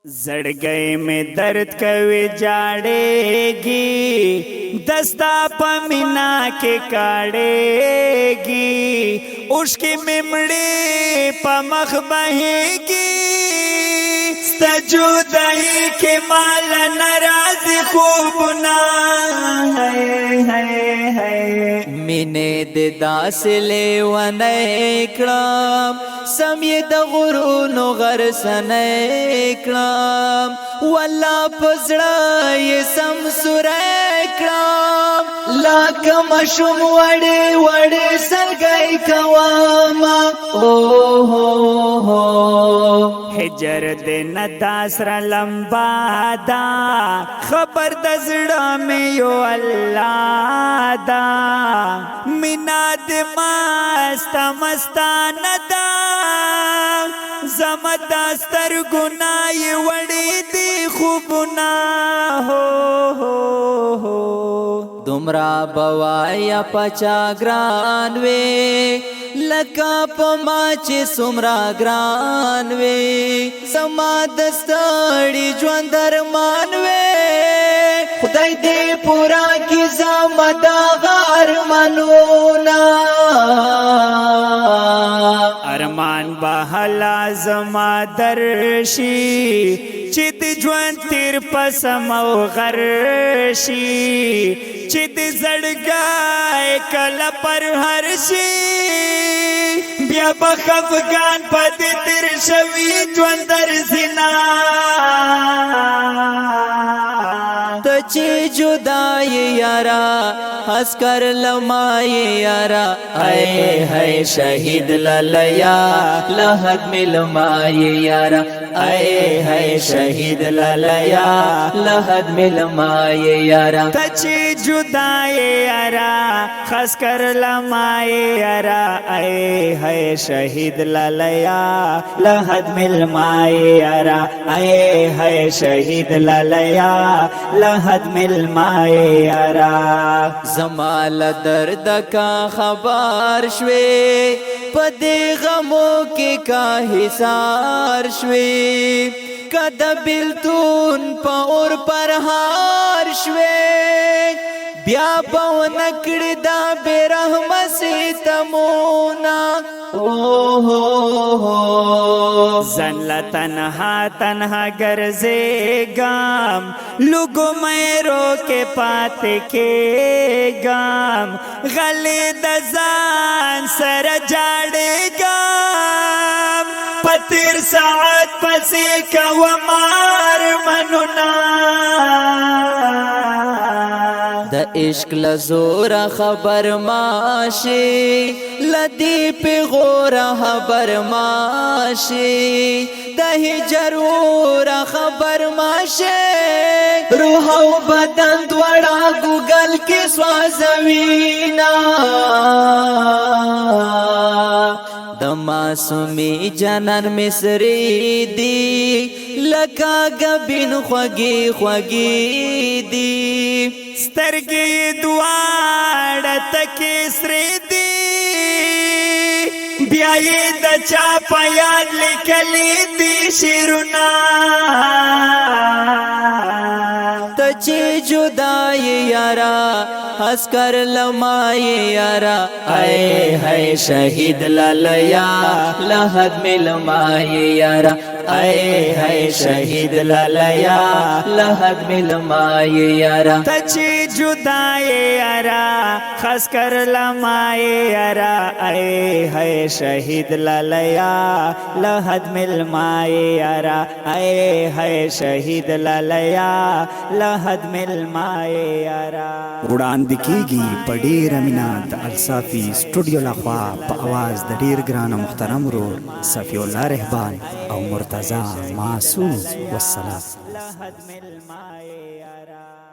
زړګي में दर्द کوي جاړېږي دستا پمینا کې کاړېږي اوشکې ممړې په مخ بهېږي ستا جدایي کې مال ناراضي خوبونه مینې د داسې لیونی کړم سم یې د غرونو غرڅنی کړم والله په زړه یې سم سوری کړم لکه ماشوم وړې وړې سلګۍ کومه هجر دې نه تا سره لمبا ده خبر د زړه مې یو الله ده مینا دې مسته مستانه ده زما دا سترګو نه یې وړې دي خوبونه دومره به وایه پچا ګران وې لکه په ما چې څومره ګران وې زما د ستړي ژوند درمان وې خدای دې پوره کړي زما دغه ارمانونه ارمان به هلا زما درشي چې د ژوند تیر پسم او غرشي چې د زړګی کله پر هر شي بیا به خفګان پدې تیر شوي ژوند درځينا ته چې جدای یارا حس کر لمای یارا اے ہے شہید للیا لحد ملمای یارا اے ہے شہید للیا لحد ملمای یارا ته چې جدای یارا حس کر لمای یارا اے ہے شہید للیا لحد ملمای یارا اے ہے شہید للیا لحد ملمای یارا زمال درد کا خبر شوي پدې غمو کې کا حصار شوي کده بلتون په اور پر هار شوي بیا په نکړه دا برحم ستمونا زن لا تنها تنها ګرځېږم لوګو مې رو کې پاتې کېږم غلې د ځان سره جاړېږم په تېر ساعت پسې کوم ارمانونه د عشق لزور خبر ماشي لدی په غور خبر ماشي د هجر ور خبر ماشي روح او بدن دوړه ګوګل کې سوځوینا د معصومي جنان مصری دی لکه غبین خوږی خوږی دی سترګې دواړه تکې سرې دي بیا یې د چا په یاد لیکلي دي شعرونه ته چې جدای یارا حس کر لمای یارا اے ہے شہید للیا لحد ملمای یارا اے ہے شہید للیا لحد ملمای یارا ته چې جدای یارا خاص کر لمای یارا اے ہے شہید للیا لحد ملمای یارا اے ہے شہید للیا لحد ملمای یارا وړاندې کیږي په ډېره مینه د الصافي سټوډیو لخوا په اواز د ډېر ګران محترم ورور صفی الله رهبان او مرتضی معصوم والسلام لحد ملمای یارا